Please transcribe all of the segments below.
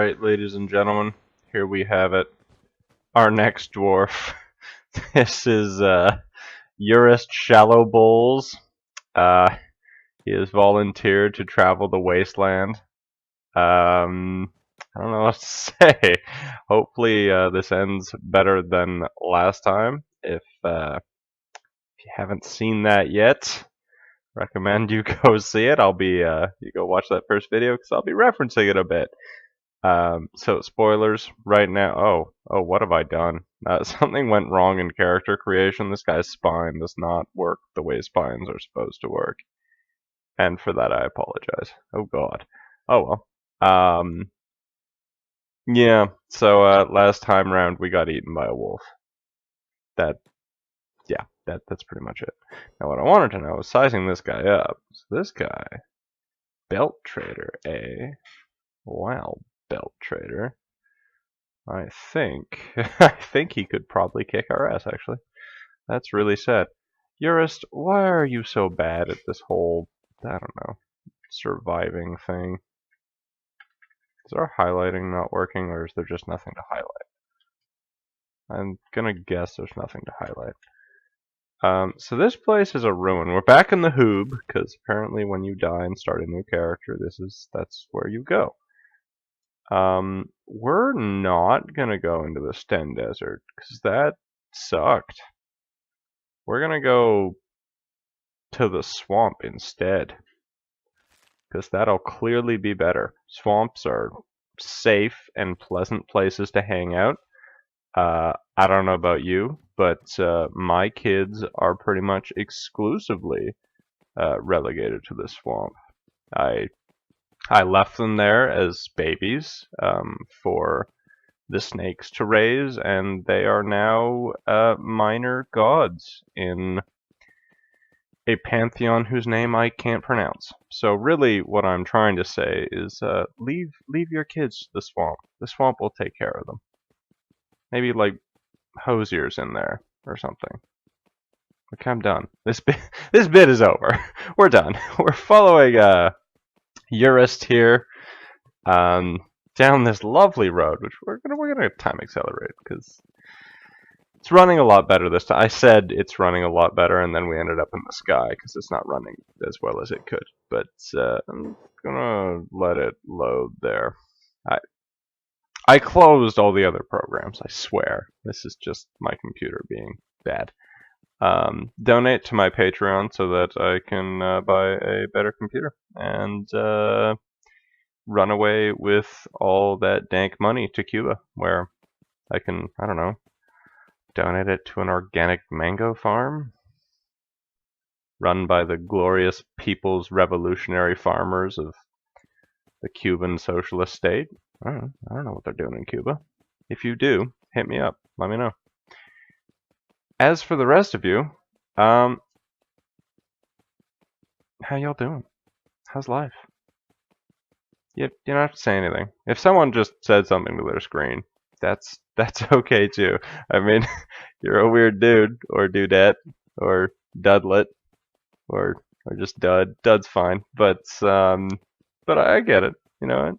Alright, ladies and gentlemen, here we have it. Our next dwarf. This is Urist Shallow Bowls. He has volunteered to travel the wasteland. I don't know what to say. Hopefully this ends better than last time. If you haven't seen that yet, recommend you go see it. You go watch that first video because I'll be referencing it a bit. So spoilers right now. Oh, what have I done? Something went wrong in character creation. This guy's spine does not work the way spines are supposed to work. And for that I apologize. Oh god. Oh well. Yeah, so last time round we got eaten by a wolf. That's pretty much it. Now what I wanted to know is sizing this guy up. So this guy, belt trader, wow, belt trader. I think he could probably kick our ass, actually. That's really sad. Urist, why are you so bad at this whole, I don't know, surviving thing? Is our highlighting not working, or is there just nothing to highlight? I'm gonna guess there's nothing to highlight. So this place is a ruin. We're back in the Hoob, because apparently when you die and start a new character, that's where you go. We're not gonna go into the Sten Desert, because that sucked. We're gonna go to the swamp instead, because that'll clearly be better. Swamps are safe and pleasant places to hang out. I don't know about you, but my kids are pretty much exclusively relegated to the swamp. I left them there as babies for the snakes to raise, and they are now minor gods in a pantheon whose name I can't pronounce. So really what I'm trying to say is leave your kids to the swamp. The swamp will take care of them. Maybe like hosiers in there or something. Okay, I'm done. This bit is over. We're done. We're following Urist here down this lovely road, which we're gonna time accelerate because it's running a lot better this time. I said it's running a lot better, and then we ended up in the sky because it's not running as well as it could. But I'm gonna let it load there. I closed all the other programs, I swear. This is just my computer being bad. Donate to my Patreon so that I can buy a better computer and run away with all that dank money to Cuba, where I can, I don't know, donate it to an organic mango farm run by the glorious People's Revolutionary Farmers of the Cuban Socialist State. I don't know what they're doing in Cuba. If you do, hit me up. Let me know. As for the rest of you, how y'all doing? How's life? You don't have to say anything. If someone just said something to their screen, that's okay too. I mean, you're a weird dude, or dudette, or dudlet, or just dud. Dud's fine, but I get it. You know what?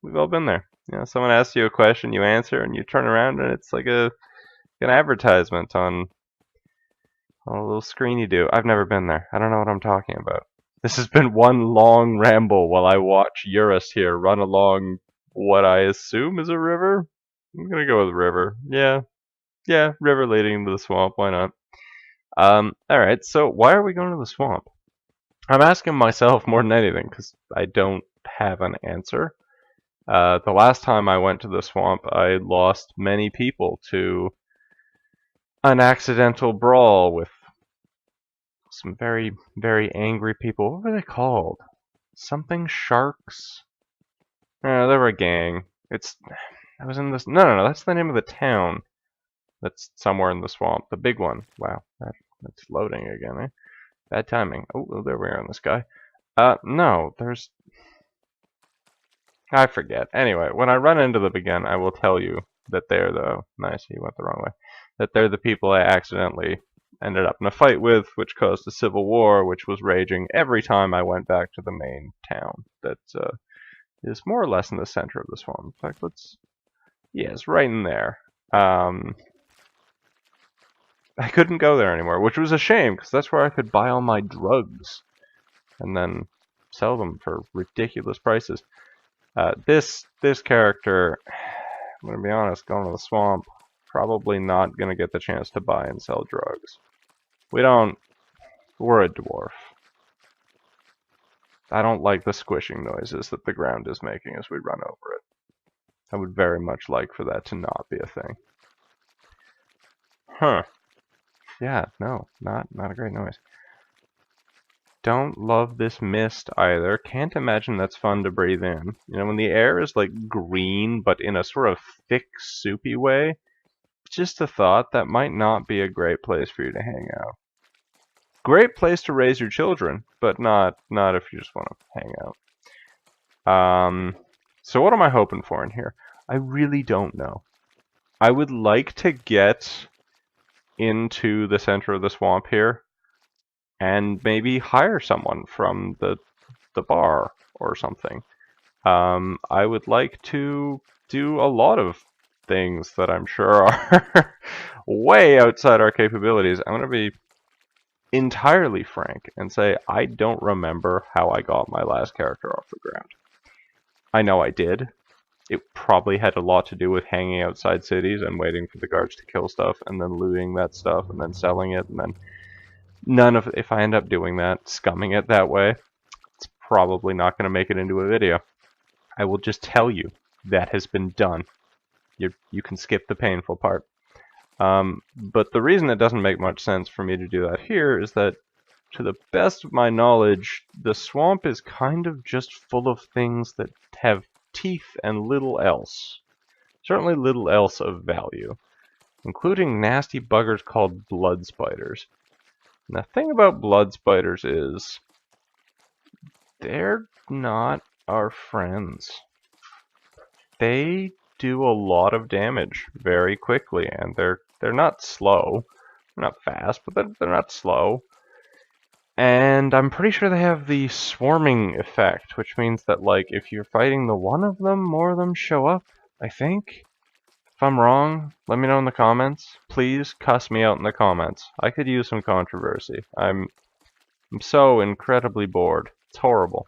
We've all been there. You know, someone asks you a question, you answer, and you turn around, and it's like an advertisement on a little screen you do. I've never been there. I don't know what I'm talking about. This has been one long ramble while I watch Urist here run along what I assume is a river. I'm gonna go with river. Yeah, river leading to the swamp. Why not? Alright, so why are we going to the swamp? I'm asking myself more than anything because I don't have an answer. The last time I went to the swamp, I lost many people to an accidental brawl with some very, very angry people. What were they called? Something sharks? No, they were a gang. I was in this. No. That's the name of the town. That's somewhere in the swamp. The big one. Wow, that's loading again. Eh? Bad timing. Oh, there we are in the sky. No, there's. I forget. Anyway, when I run into them again, I will tell you that they're the. Nice, he went the wrong way. That they're the people I accidentally ended up in a fight with, which caused a civil war, which was raging every time I went back to the main town that is more or less in the center of the swamp. In fact, yeah, it's right in there. I couldn't go there anymore, which was a shame, because that's where I could buy all my drugs and then sell them for ridiculous prices. This character, I'm going to be honest, going to the swamp, probably not going to get the chance to buy and sell drugs. We're a dwarf. I don't like the squishing noises that the ground is making as we run over it. I would very much like for that to not be a thing. Huh. Yeah, no, not a great noise. Don't love this mist either. Can't imagine that's fun to breathe in. You know, when the air is like green, but in a sort of thick, soupy way, just a thought, that might not be a great place for you to hang out. Great place to raise your children, but not if you just want to hang out. So what am I hoping for in here? I really don't know. I would like to get into the center of the swamp here and maybe hire someone from the bar or something. I would like to do a lot of things that I'm sure are way outside our capabilities. I'm going to be entirely frank and say I don't remember how I got my last character off the ground. I know I did. It probably had a lot to do with hanging outside cities and waiting for the guards to kill stuff and then looting that stuff and then selling it, and then if I end up doing that, scumming it that way, it's probably not going to make it into a video. I will just tell you that has been done. You can skip the painful part. But the reason it doesn't make much sense for me to do that here is that, to the best of my knowledge, the swamp is kind of just full of things that have teeth and little else. Certainly little else of value, including nasty buggers called blood spiders. And the thing about blood spiders is they're not our friends. They do a lot of damage very quickly, and they're not slow. They're not fast, but they're not slow. And I'm pretty sure they have the swarming effect, which means that, like, if you're fighting the one of them, more of them show up, I think. If I'm wrong, let me know in the comments. Please cuss me out in the comments. I could use some controversy. I'm so incredibly bored. It's horrible.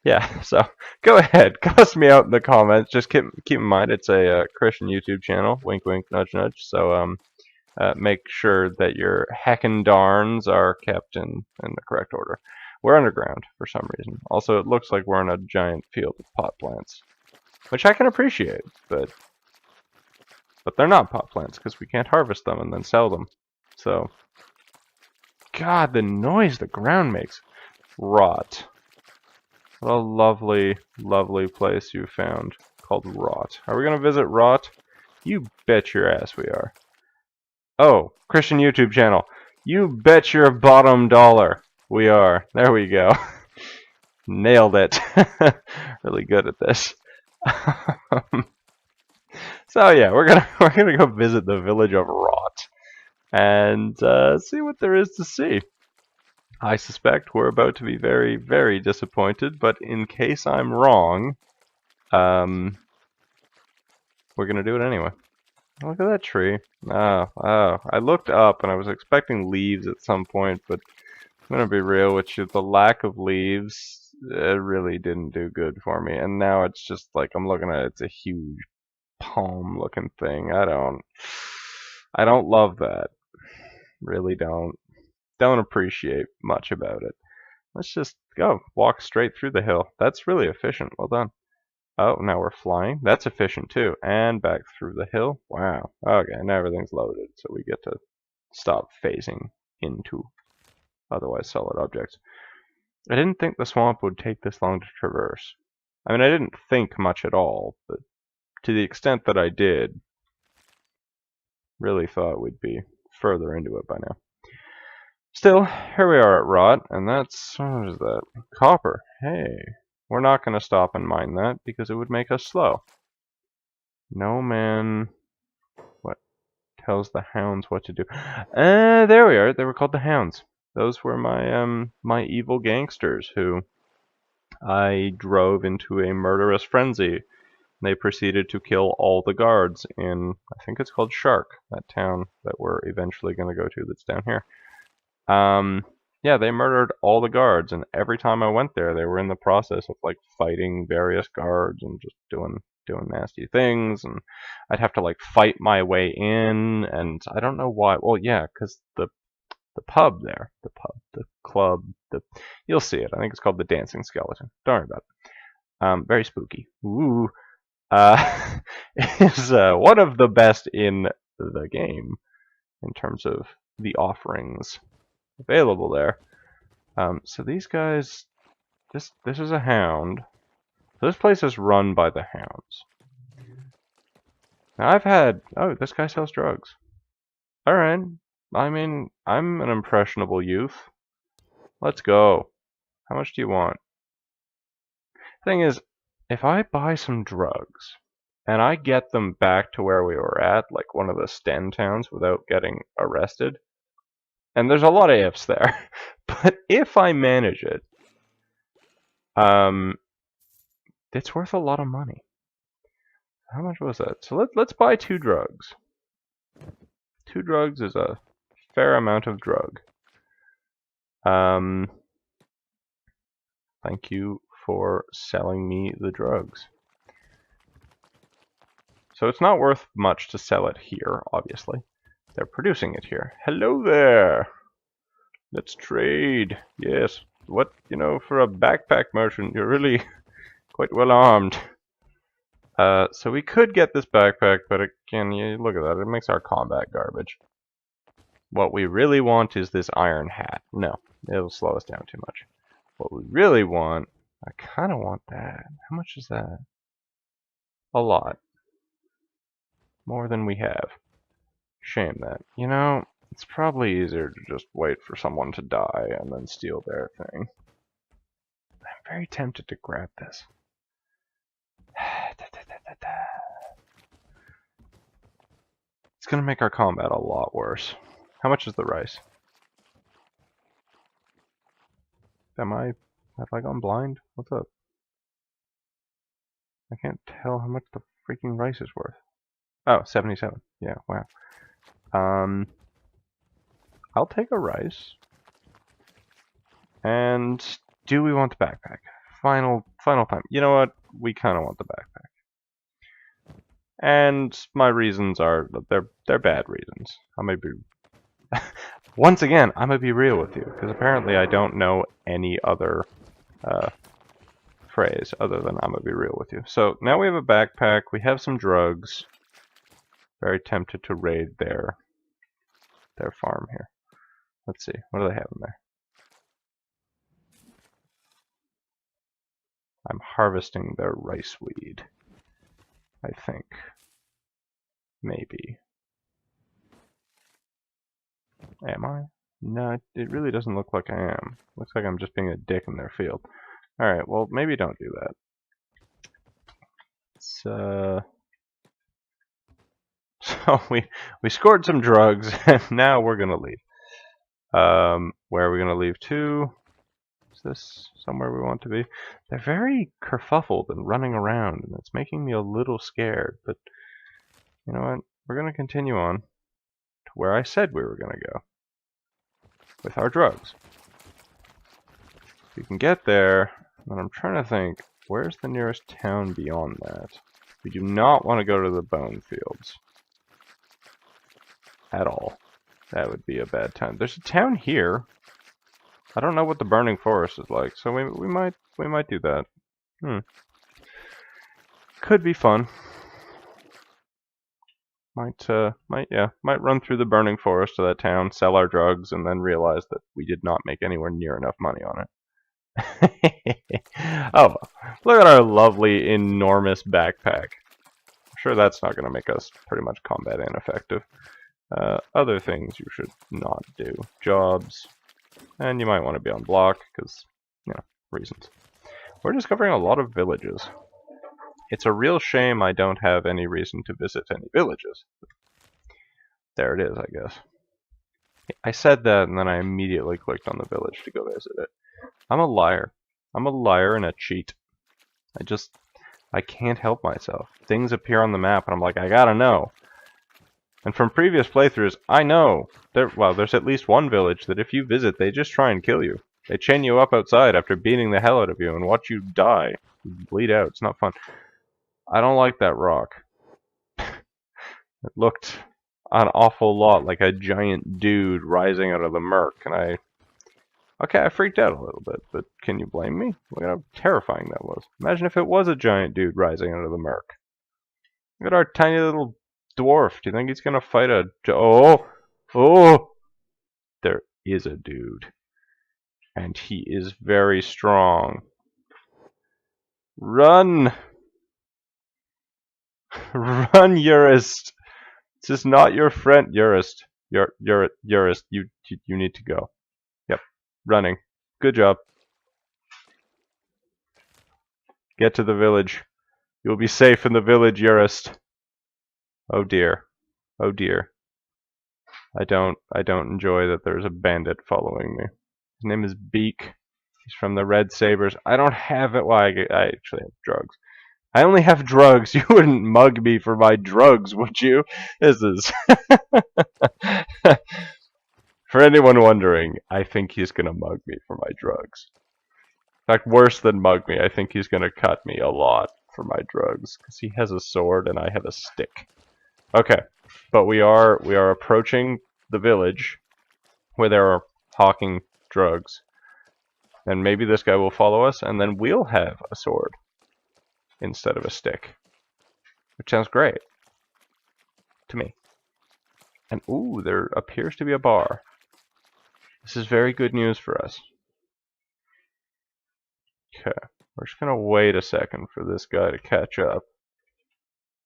Yeah, so go ahead, cuss me out in the comments. Just keep in mind it's a Christian YouTube channel. Wink, wink, nudge, nudge. So make sure that your heckin' darns are kept in the correct order. We're underground for some reason. Also, it looks like we're in a giant field of pot plants, which I can appreciate, but they're not pot plants because we can't harvest them and then sell them. So, God, the noise the ground makes. Rot. What a lovely, lovely place you found called Rot. Are we going to visit Rot? You bet your ass we are. Oh, Christian YouTube channel. You bet your bottom dollar we are. There we go. Nailed it. Really good at this. So yeah, we're gonna go visit the village of Rot and see what there is to see. I suspect we're about to be very, very disappointed, but in case I'm wrong, we're gonna do it anyway. Look at that tree. Oh, I looked up and I was expecting leaves at some point, but I'm gonna be real with you, the lack of leaves, it really didn't do good for me. And now it's just like I'm looking at it, it's a huge palm looking thing. I don't love that. Really don't appreciate much about it. Let's just go walk straight through the hill. That's really efficient. Well done. Oh, now we're flying. That's efficient too. And back through the hill. Wow. Okay, now everything's loaded, so we get to stop phasing into otherwise solid objects. I didn't think the swamp would take this long to traverse. I mean, I didn't think much at all, but to the extent that I did, really thought we'd be further into it by now. Still, here we are at Rot, and that's, what is that? Copper. Hey, we're not going to stop and mine that because it would make us slow. No man, what tells the hounds what to do? There we are. They were called the hounds. Those were my my evil gangsters who I drove into a murderous frenzy. They proceeded to kill all the guards in, I think it's called Shark, that town that we're eventually going to go to that's down here. Yeah, they murdered all the guards, and every time I went there, they were in the process of like fighting various guards and just doing nasty things, and I'd have to like fight my way in, and I don't know why. Well, yeah, because the pub there, the club, you'll see it. I think it's called the Dancing Skeleton. Don't worry about it. Very spooky. Ooh. Is one of the best in the game in terms of the offerings available there. So these guys, this is a hound. So this place is run by the hounds. Now oh, this guy sells drugs. Alright, I mean, I'm an impressionable youth. Let's go. How much do you want? Thing is, if I buy some drugs, and I get them back to where we were at, like one of the Sten towns, without getting arrested, and there's a lot of ifs there, but if I manage it, it's worth a lot of money. How much was that? So let's buy 2 drugs. 2 drugs is a fair amount of drug. Thank you for selling me the drugs. So it's not worth much to sell it here, obviously. They're producing it here. Hello there! Let's trade. Yes. What, for a backpack merchant, you're really quite well armed. So we could get this backpack, but again, you look at that, it makes our combat garbage. What we really want is this iron hat. No, it'll slow us down too much. What we really want, I kind of want that. How much is that? A lot. More than we have. Shame that. It's probably easier to just wait for someone to die and then steal their thing. I'm very tempted to grab this. It's gonna make our combat a lot worse. How much is the rice? Have I gone blind? What's up? I can't tell how much the freaking rice is worth. Oh, 77. Yeah, wow. I'll take a rice. And do we want the backpack? Final time. You know what? We kind of want the backpack. And my reasons are that they're bad reasons. I may be once again, I'm gonna be real with you, because apparently I don't know any other phrase other than I'm gonna be real with you. So now we have a backpack, we have some drugs. Very tempted to raid their farm here. Let's see, what do they have in there? I'm harvesting their rice weed, I think. Maybe. Am I? No, it really doesn't look like I am. Looks like I'm just being a dick in their field. Alright, well, maybe don't do that. So we scored some drugs, and now we're gonna leave. Where are we gonna leave to? Is this somewhere we want to be? They're very kerfuffled and running around, and it's making me a little scared, but you know what? We're gonna continue on to where I said we were gonna go. With our drugs. We can get there, and I'm trying to think, where's the nearest town beyond that? We do not want to go to the bone fields. At all. That would be a bad time. There's a town here. I don't know what the burning forest is like, so we might do that. Could be fun. Might run through the burning forest to that town, sell our drugs, and then realize that we did not make anywhere near enough money on it. Oh, look at our lovely, enormous backpack. I'm sure that's not going to make us pretty much combat ineffective. Other things you should not do. Jobs. And you might want to be on block, because, reasons. We're discovering a lot of villages. It's a real shame I don't have any reason to visit any villages. There it is, I guess. I said that, and then I immediately clicked on the village to go visit it. I'm a liar. I'm a liar and a cheat. I can't help myself. Things appear on the map and I'm like, I gotta know. And from previous playthroughs, I know. There's at least one village that if you visit, they just try and kill you. They chain you up outside after beating the hell out of you and watch you die. You bleed out. It's not fun. I don't like that rock. It looked an awful lot like a giant dude rising out of the murk, and okay, I freaked out a little bit, but can you blame me? Look at how terrifying that was. Imagine if it was a giant dude rising out of the murk. Look at our tiny little dwarf. Do you think he's gonna fight a... Oh! Oh! There is a dude. And he is very strong. Run! Run, Eurist! This is not your friend, Eurist. Eurist, you need to go. Yep, running. Good job. Get to the village. You'll be safe in the village, Eurist. Oh dear. Oh dear. I don't enjoy that there's a bandit following me. His name is Beak. He's from the Red Sabers. I don't have it. Well, I actually have drugs. I only have drugs. You wouldn't mug me for my drugs, would you? This is... For anyone wondering, I think he's gonna mug me for my drugs. In fact, worse than mug me, I think he's gonna cut me a lot for my drugs. Because he has a sword and I have a stick. Okay, but we are approaching the village where there are hawking drugs. And maybe this guy will follow us, and then we'll have a sword instead of a stick. Which sounds great. To me. And ooh, there appears to be a bar. This is very good news for us. Okay, we're just gonna wait a second for this guy to catch up.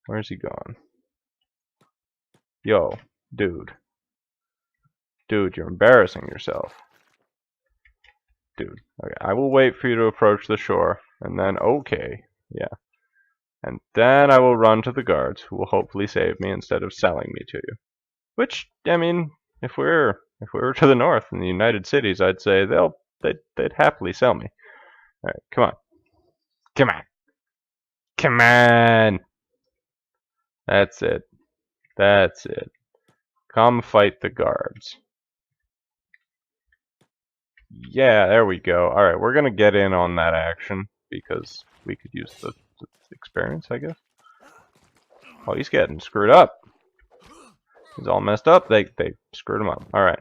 Where's he gone? Yo, dude. Dude, you're embarrassing yourself. Dude, okay, I will wait for you to approach the shore, and then, okay, yeah. And then I will run to the guards, who will hopefully save me instead of selling me to you. Which, I mean, if we were to the north in the United Cities, I'd say they'd happily sell me. All right, come on, come on, come on. That's it. That's it. Come fight the guards. Yeah, there we go. All right, we're gonna get in on that action because we could use the experience, I guess. Oh, he's getting screwed up. He's all messed up. They screwed him up. All right.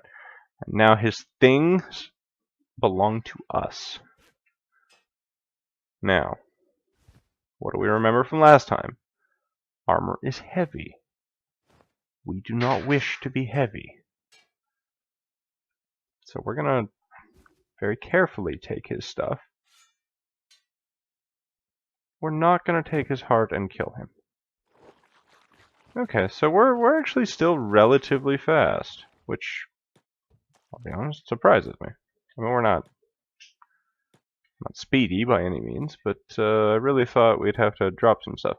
Now his things belong to us. Now, what do we remember from last time? Armor is heavy. We do not wish to be heavy. So we're gonna very carefully take his stuff. We're not gonna take his heart and kill him. Okay, so we're actually still relatively fast, which, I'll be honest, surprises me. I mean, we're not speedy by any means, but I really thought we'd have to drop some stuff.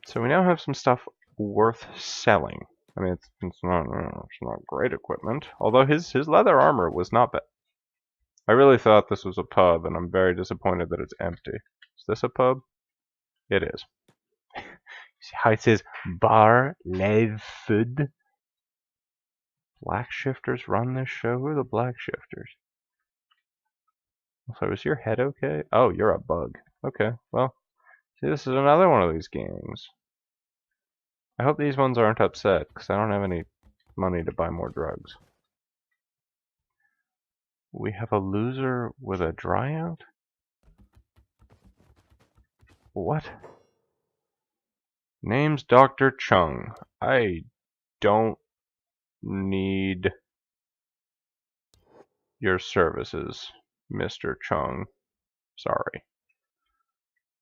So we now have some stuff worth selling. I mean, it's not great equipment, although his leather armor was not bad. I really thought this was a pub, and I'm very disappointed that it's empty. Is this a pub? It is. See how it says Bar Lev Food? Black shifters run this show? Who are the black shifters? So is your head okay? Oh, you're a bug. Okay, well, see, this is another one of these games. I hope these ones aren't upset, because I don't have any money to buy more drugs. We have a loser with a dryout? What? Name's Dr. Chung. I don't need your services, Mr. Chung. Sorry.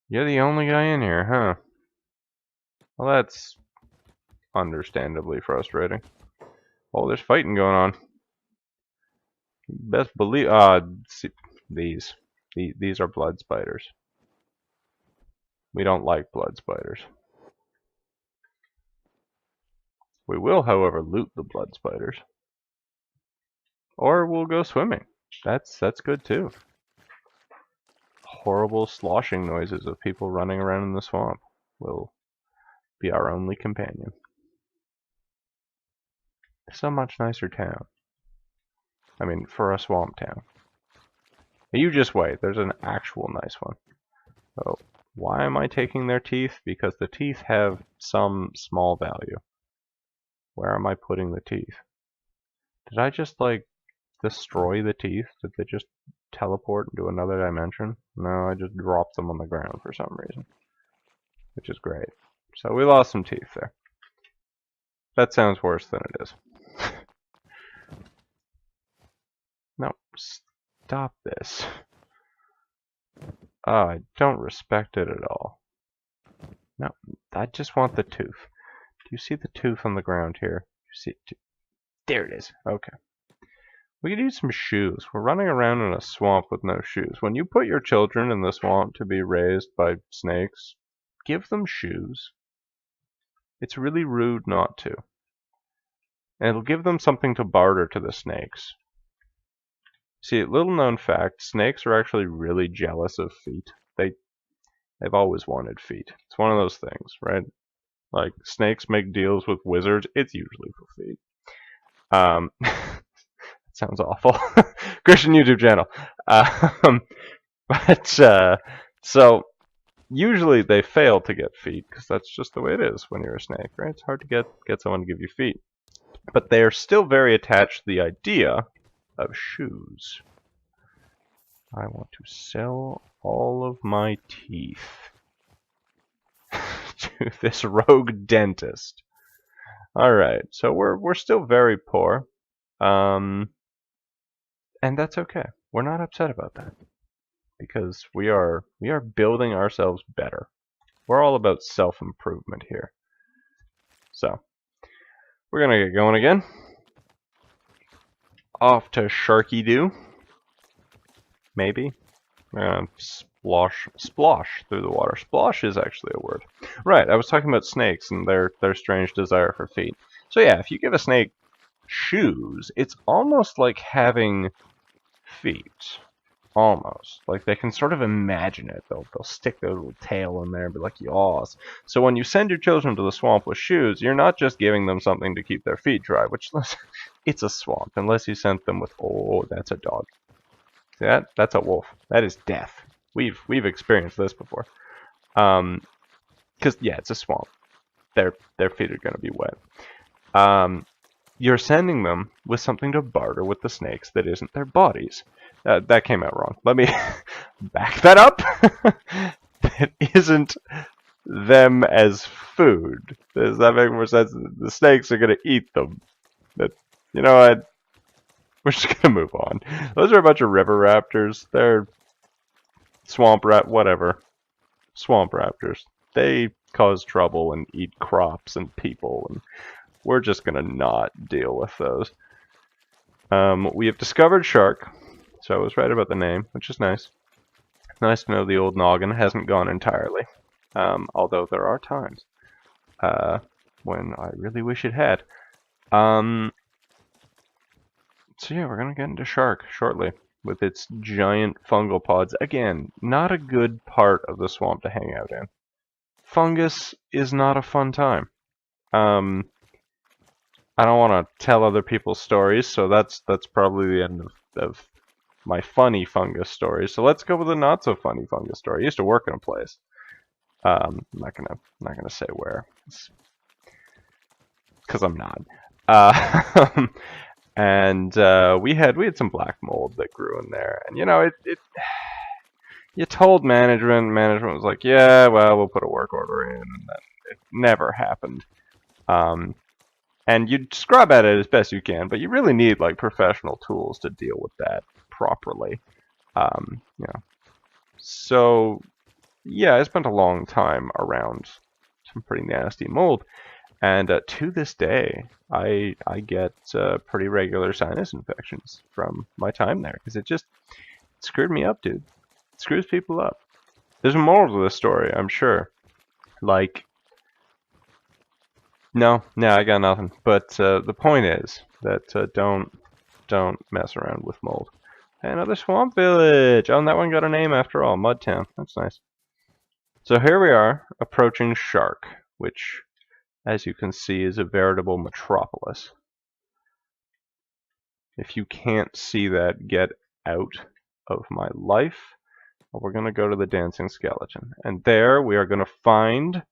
You're the only guy in here, huh? Well, that's understandably frustrating. Oh, there's fighting going on. Best believe, see, these are blood spiders. We don't like blood spiders. We will, however, loot the blood spiders. Or we'll go swimming. That's good too. Horrible sloshing noises of people running around in the swamp will be our only companion. It's a much nicer town. I mean, for a swamp town. You just wait, there's an actual nice one. Oh, why am I taking their teeth? Because the teeth have some small value. Where am I putting the teeth? Did I just, like, destroy the teeth? Did they just teleport into another dimension? No, I just dropped them on the ground for some reason. Which is great. So we lost some teeth there. That sounds worse than it is. No, stop this. Oh, I don't respect it at all. No, I just want the tooth. Do you see the tooth on the ground here? You see it? There it is. Okay. We could use some shoes. We're running around in a swamp with no shoes. When you put your children in the swamp to be raised by snakes, give them shoes. It's really rude not to. And it'll give them something to barter to the snakes. See, little known fact, snakes are actually really jealous of feet. They've always wanted feet. It's one of those things, right? Like, snakes make deals with wizards. It's usually for feet. Sounds awful. Christian YouTube channel. So usually they fail to get feet because that's just the way it is when you're a snake, right? It's hard to get someone to give you feet. But they are still very attached to the idea of shoes. I want to sell all of my teeth to this rogue dentist. Alright, so we're still very poor. And that's okay. We're not upset about that. Because we are building ourselves better. We're all about self-improvement here. So, we're gonna get going again. Off to Sharky Doo. Maybe. Splosh through the water. Splosh is actually a word. Right, I was talking about snakes and their strange desire for feet. So yeah, if you give a snake shoes, it's almost like having feet. Almost. Like they can sort of imagine it. They'll stick their little tail in there and be like, yaws. So when you send your children to the swamp with shoes, you're not just giving them something to keep their feet dry, which it's a swamp, unless you sent them with, oh, that's a dog. See that? That's a wolf. That is death. We've experienced this before. Because yeah, it's a swamp. Their feet are gonna be wet. You're sending them with something to barter with the snakes that isn't their bodies. That came out wrong. Let me back that up. That isn't them as food. Does that make more sense? The snakes are gonna eat them. You know what? We're just gonna move on. Those are a bunch of river raptors. They're swamp whatever. Swamp raptors. They cause trouble and eat crops and people, and we're just gonna not deal with those. We have discovered shark, so I was right about the name, which is nice. Nice to know the old noggin hasn't gone entirely. Although there are times when I really wish it had. So yeah, we're gonna get into shark shortly with its giant fungal pods. Again, not a good part of the swamp to hang out in. Fungus is not a fun time. I don't want to tell other people's stories, so that's probably the end of my funny fungus stories. So let's go with a not so funny fungus story. I used to work in a place. I'm not gonna say where, because I'm not. And we had some black mold that grew in there, and you know you told management was like, yeah, well, we'll put a work order in, and then it never happened. And you scrub at it as best you can, but you really need like professional tools to deal with that properly. You know, so yeah, I spent a long time around some pretty nasty mold. And to this day, I get pretty regular sinus infections from my time there, because it screwed me up, dude. It screws people up. There's a moral to this story, I'm sure. Like, no, I got nothing. But the point is that don't mess around with mold. Another swamp village! Oh, and that one got a name after all. Mudtown. That's nice. So here we are, approaching Shark, which, as you can see, is a veritable metropolis. If you can't see that, get out of my life. We're going to go to the Dancing Skeleton. And there we are going to find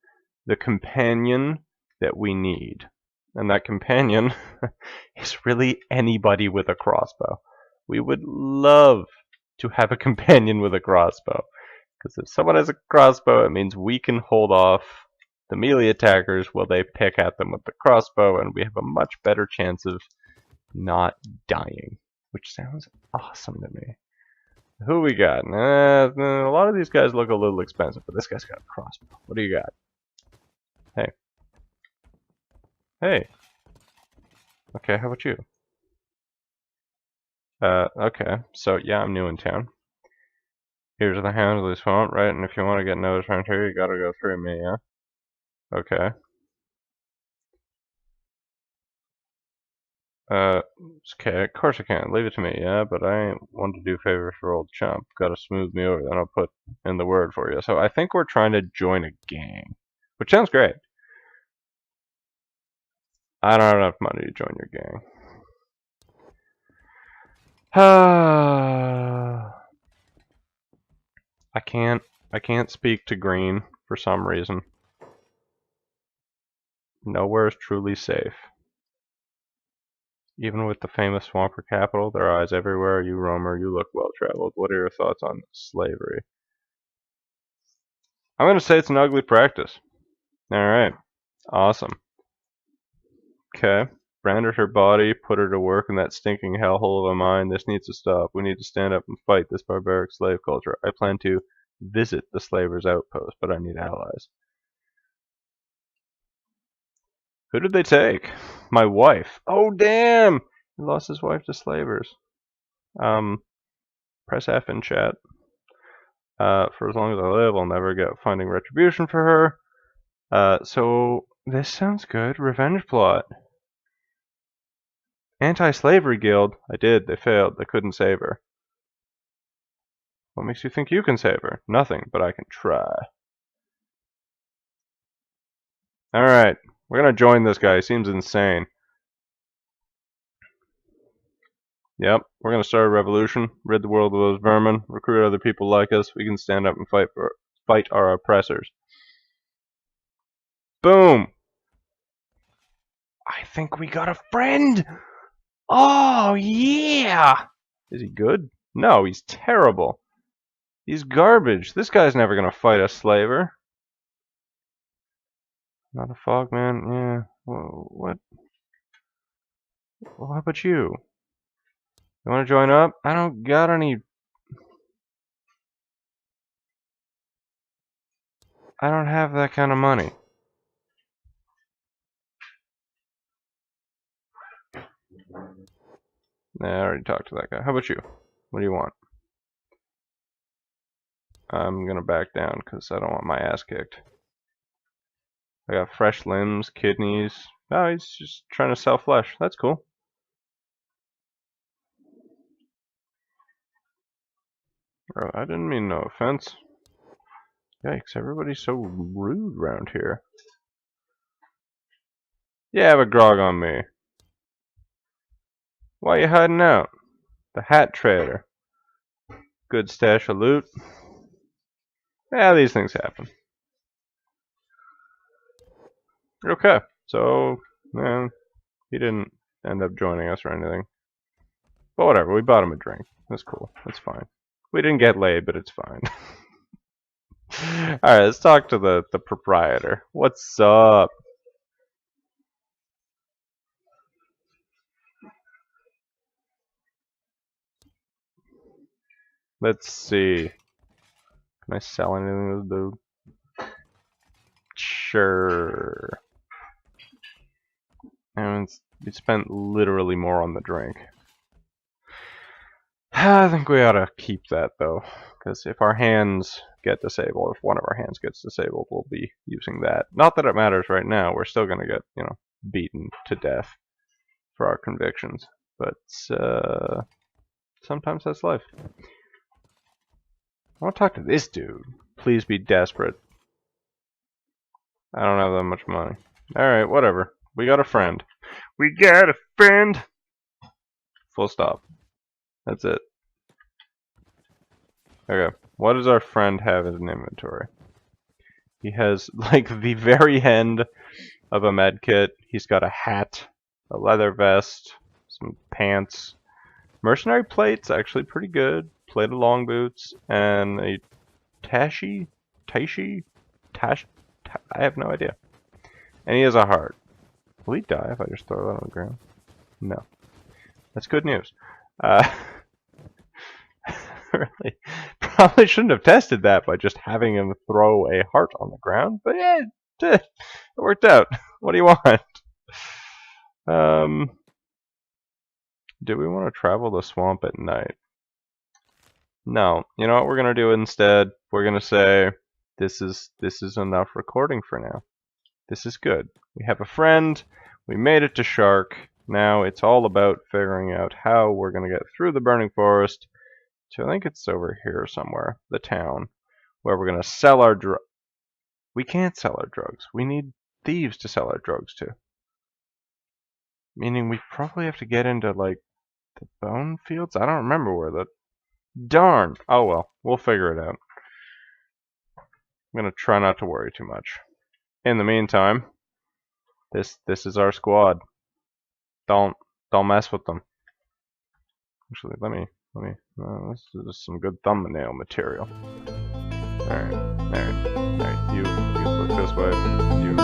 the companion that we need. And that companion is really anybody with a crossbow. We would love to have a companion with a crossbow. Because if someone has a crossbow, it means we can hold off the melee attackers while they pick at them with the crossbow, and we have a much better chance of not dying. Which sounds awesome to me. Who we got? A lot of these guys look a little expensive, but this guy's got a crossbow. What do you got? Hey. Hey. Okay, how about you? Okay. So, yeah, I'm new in town. Here's the Hound of the Swamp, right? And if you want to get noticed around here, you gotta go through me, yeah? Okay. Okay, of course I can. Leave it to me, yeah? But I ain't one to do favors for old chump. Gotta smooth me over, then I'll put in the word for you. So I think we're trying to join a gang. Which sounds great. I don't have enough money to join your gang. I can't speak to Green for some reason. Nowhere is truly safe. Even with the famous Swamper capital, there are eyes everywhere. You roamer, you look well traveled. What are your thoughts on slavery? I'm gonna say it's an ugly practice. Alright. Awesome. Okay. Branded her body, put her to work in that stinking hellhole of a mine. This needs to stop. We need to stand up and fight this barbaric slave culture. I plan to visit the slavers' outpost, but I need allies. Who did they take? My wife. Oh, damn! He lost his wife to slavers. Press F in chat. For as long as I live, I'll never get finding retribution for her. So, this sounds good. Revenge plot. Anti-slavery guild. I did. They failed. They couldn't save her. What makes you think you can save her? Nothing, but I can try. Alright. We're gonna join this guy. He seems insane. Yep. We're gonna start a revolution. Rid the world of those vermin. Recruit other people like us. We can stand up and fight our oppressors. Boom! I think we got a friend! Oh, yeah! Is he good? No, he's terrible. He's garbage. This guy's never gonna fight a slaver. Not a fogman? Yeah. What? Well, how about you? You wanna join up? I don't got any... I don't have that kind of money. Nah, I already talked to that guy. How about you? What do you want? I'm gonna back down because I don't want my ass kicked. I got fresh limbs, kidneys. Oh, he's just trying to sell flesh. That's cool. Bro, I didn't mean no offense. Yikes, everybody's so rude around here. Yeah, have a grog on me. Why you hiding out? The hat trader. Good stash of loot. Yeah, these things happen. Okay, so, man, he didn't end up joining us or anything. But whatever, we bought him a drink. That's cool. That's fine. We didn't get laid, but it's fine. Alright, let's talk to the proprietor. What's up? Let's see. Can I sell anything to this dude? Sure. And we spent literally more on the drink. I think we ought to keep that though, because if our hands get disabled, if one of our hands gets disabled, we'll be using that. Not that it matters right now. We're still gonna get, you know, beaten to death for our convictions. But sometimes that's life. I want to talk to this dude. Please be desperate. I don't have that much money. Alright, whatever. We got a friend. We got a friend! Full stop. That's it. Okay, what does our friend have in inventory? He has, like, the very end of a med kit. He's got a hat, a leather vest, some pants. Mercenary plate's actually pretty good. Plate of long boots, and a I have no idea. And he has a heart. Will he die if I just throw that on the ground? No. That's good news. Really, probably shouldn't have tested that by just having him throw a heart on the ground, but yeah, it worked out. What do you want? Do we want to travel the swamp at night? No. You know what we're gonna do instead? We're gonna say this is enough recording for now. This is good. We have a friend. We made it to Shark. Now it's all about figuring out how we're gonna get through the burning forest to, I think it's over here somewhere, the town, where we're gonna sell our drugs. We can't sell our drugs. We need thieves to sell our drugs to. Meaning we probably have to get into, like, the bone fields? I don't remember where the... Darn! Oh well, we'll figure it out. I'm gonna try not to worry too much. In the meantime, this is our squad. Don't mess with them. Actually, let me. This is some good thumbnail material. Alright. You look this way. You